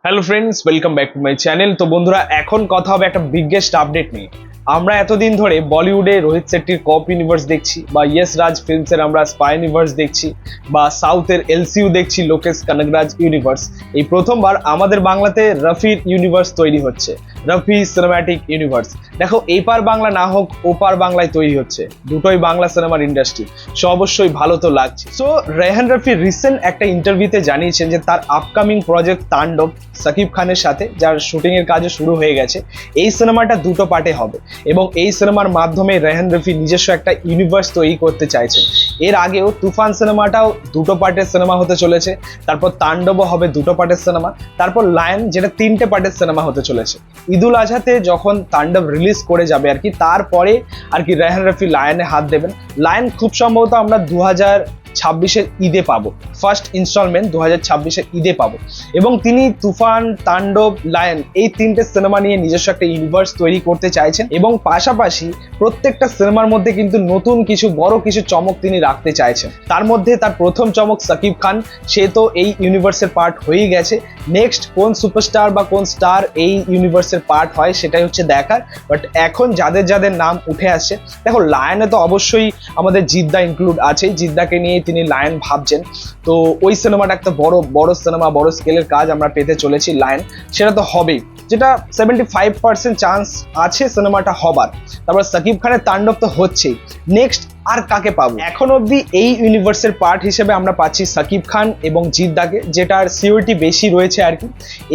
Hello friends, welcome back to my channel. তো বন্ধুরা, এখন কথা হবে একটা বিগেস্ট আপডেট নিয়ে। আমরা এতদিন ধরে বলিউডে রোহিত শেট্টির কপ ইউনিভার্স দেখছি, বা ইয়েস রাজ ফিল্মসের আমরা স্পাই ইউনিভার্স দেখছি, বা সাউথের এলসিইউ দেখছি, লোকেশ কানাগরাজ ইউনিভার্স। এই প্রথমবার আমাদের বাংলাতে রফির ইউনিভার্স তৈরি হচ্ছে, রফি সিনেম্যাটিক ইউনিভার্স। দেখো, এপার বাংলা না হোক ওপার বাংলায় তৈরি হচ্ছে, দুটোই বাংলা সিনেমার ইন্ডাস্ট্রি, সো অবশ্যই ভালো তো লাগছে। সো রেহান রফি রিসেন্ট একটা ইন্টারভিউতে জানিয়েছেন যে তার আপকামিং প্রজেক্ট তাণ্ডব সাকিব খানের সাথে, যার শুটিং এর কাজও শুরু হয়ে গেছে, এই সিনেমাটা দুটো পার্টে হবে এবং এই সিনেমার মাধ্যমে রেহান রফি নিজস্ব একটা ইউনিভার্স তৈরি করতে চাইছেন। এর আগেও তুফান সিনেমাটাও দুটো পার্টের সিনেমা হতে চলেছে, তারপর তাণ্ডবও হবে দুটো পার্টের সিনেমা, তারপর লায়ন যেটা তিনটে পার্টের সিনেমা হতে চলেছে। ঈদুল আজহাতে যখন তাণ্ডব রিলিজ করে যাবে আর কি, তারপরে আর কি রেহান রফি লায়নে হাত দেবেন। লায়ন খুব সম্ভবত আমরা 2026-এর ঈদে পাবো, ফার্স্ট ইনস্টলমেন্ট 2026-এর ঈদে পাবো। এবং তিনি তুফান, তাণ্ডব, লায়ন এই তিনটে সিনেমা নিয়ে নিজস্ব একটা ইউনিভার্স তৈরি করতে চাইছেন এবং পাশাপাশি প্রত্যেকটা সিনেমার মধ্যে কিন্তু নতুন কিছু বড় কিছু চমক তিনি রাখতে চাইছেন। তার মধ্যে তার প্রথম চমক সাকিব খান, সে তো এই ইউনিভার্সের পার্ট হয়েই গেছে। নেক্সট কোন সুপারস্টার বা কোন স্টার এই ইউনিভার্সের পার্ট হয় সেটাই হচ্ছে দেখার। বাট এখন যাদের যাদের নাম উঠে আসছে, দেখো লায়নে তো অবশ্যই আমাদের জিদ্দা ইনক্লুড আছে, জিদ্দাকে নিয়ে তিনি লায়ন ভাবছেন। তো ওই সিনেমাটা একটা বড় বড় সিনেমা, বড় স্কেলের কাজ আমরা পেতে চলেছি লায়ন, সেটা তো হবেই, যেটা 75% চান্স আছে সিনেমাটা হবার। তারপর সাকিব খানের তাণ্ডব তো হচ্ছেই, নেক্সট আর কাকে পাবো? এখন অবধি এই ইউনিভার্সের পার্ট হিসেবে আমরা পাচ্ছি সাকিব খান এবং জিদ্দাকে, যেটার সিওরিটি বেশি রয়েছে আর কি।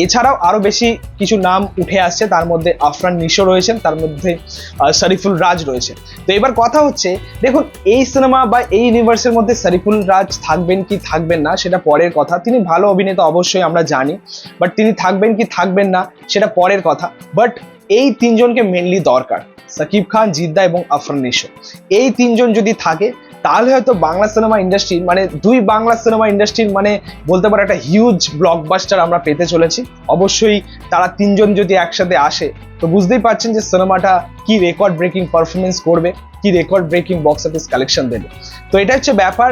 এছাড়াও আরো বেশি কিছু নাম উঠে আসছে, তার মধ্যে আফরান নিশো রয়েছেন, তার মধ্যে শরীফুল রাজ রয়েছে। তো এবার কথা হচ্ছে, দেখুন এই সিনেমা বা এই ইউনিভার্সের মধ্যে শরীফুল রাজ থাকবেন কি থাকবেন না সেটা পরের কথা। তিনি ভালো অভিনেতা অবশ্যই আমরা জানি, বাট তিনি থাকবেন কি থাকবেন না সেটা পরের কথা। বাট এই তিনজনকে মেনলি দরকার, সাকিব খান, জিদ্দা এবং আফরান নিশো। এই তিনজন যদি থাকে তাহলে হয়তো বাংলা সিনেমা ইন্ডাস্ট্রি মানে দুই বাংলা সিনেমা ইন্ডাস্ট্রির মানে বলতে পারো একটা হিউজ ব্লকবাস্টার আমরা পেতে চলেছি। অবশ্যই তারা তিনজন যদি একসাথে আসে তো বুঝতেই পারছেন যে সিনেমাটা কি রেকর্ড ব্রেকিং পারফরমেন্স করবে, কি record breaking box office collection দেবে। তো এটা হচ্ছে ব্যাপার।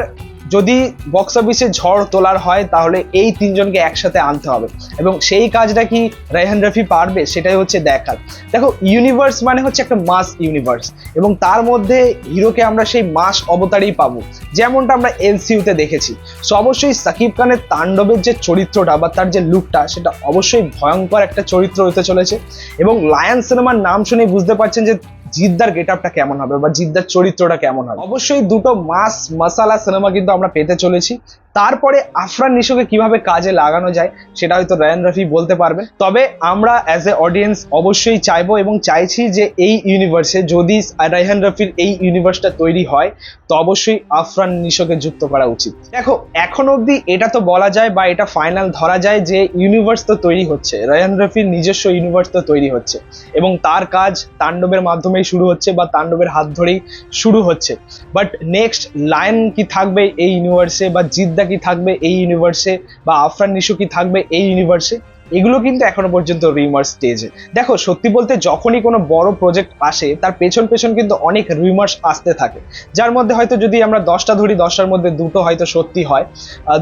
যদি বক্স অফিসে ঝড় তোলার হয় তাহলে এই তিনজনকে একসাথে আনতে হবে এবং সেই কাজটা কি রেহান রফি পারবে সেটাই হচ্ছে দেখার। দেখো, ইউনিভার্স মানে হচ্ছে একটা মাস ইউনিভার্স এবং তার মধ্যে হিরোকে আমরা সেই মাস অবতারেই পাবো, যেমনটা আমরা এলসিইউতে দেখেছি। সো অবশ্যই সাকিব খানের তাণ্ডবের যে চরিত্রটা বা তার যে লুকটা, সেটা অবশ্যই ভয়ঙ্কর একটা চরিত্র হতে চলেছে। এবং লায়ন সিনেমার নাম শুনে বুঝতে পারছেন যে জিদ্দার গেট আপটা কেমন হবে বা জিদ্দার চরিত্রটা কেমন হবে। অবশ্যই দুটো মাস মাসালা সিনেমা কিন্তু আমরা পেতে চলেছি। তারপরে আফরান নিশোকে কিভাবে কাজে লাগানো যায় সেটা হয়তো রেহান রফি বলতে পারবেন। তবে আমরা অ্যাজ এ অডিয়েন্স অবশ্যই চাইবো এবং চাইছি যে এই ইউনিভার্সে যদি রেহান রফির এই ইউনিভার্সটা তৈরি হয় তো অবশ্যই আফরান নিশোকে যুক্ত করা উচিত। দেখো, এখন অবধি এটা তো বলা যায় বা এটা ফাইনাল ধরা যায় যে ইউনিভার্স তো তৈরি হচ্ছে, রেহান রফির নিজস্ব ইউনিভার্স তো তৈরি হচ্ছে এবং তার কাজ তাণ্ডবের মাধ্যমে শুরু হচ্ছে বা তাণ্ডবের হাত ধরেই শুরু হচ্ছে। বাট নেক্সট লায়ন কি থাকবে এই ইউনিভার্সে, বা জিদ্দা কি থাকবে এই ইউনিভার্সে, বা আফরান নিশো কি থাকবে এই ইউনিভার্সে, এগুলো কিন্তু এখনো পর্যন্ত রিউমার স্টেজে। দেখো, সত্যি বলতে যখনই কোনো বড় প্রজেক্ট আসে তার পেছন পেছন কিন্তু অনেক রিউমার্স আসতে থাকে, যার মধ্যে হয়তো যদি আমরা 10টা ধরি 10টার মধ্যে দুটো হয়তো সত্যি হয়,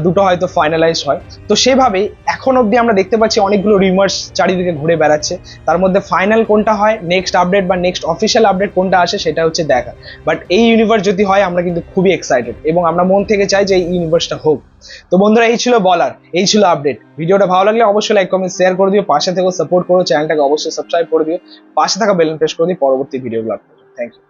দুটো হয়তো ফাইনালাইজ হয়। তো সেভাবেই এখন অবধি আমরা দেখতে পাচ্ছি অনেকগুলো রিউমার্স চারিদিকে ঘুরে বেড়াচ্ছে, তার মধ্যে ফাইনাল কোনটা হয়, নেক্সট আপডেট বা নেক্সট অফিসিয়াল আপডেট কোনটা আসে সেটা হচ্ছে দেখা। বাট এই ইউনিভার্স যদি হয় আমরা কিন্তু খুবই এক্সাইটেড এবং আমরা মন থেকে চাই যে এই ইউনিভার্সটা হোক। তো বন্ধুরা, এই ছিল বলার, এই ছিল আপডেট। ভিডিওটা ভালো লাগলে অবশ্যই লাইক কমেন্ট শেয়ার করে দিও, পাশে থেকেও সাপোর্ট করো, চ্যানেলটাকে অবশ্যই সাবস্ক্রাইব করে দিও, পাশে থাকা বেল প্রেস করে দিও পরবর্তী ভিডিওগুলো। Thank you.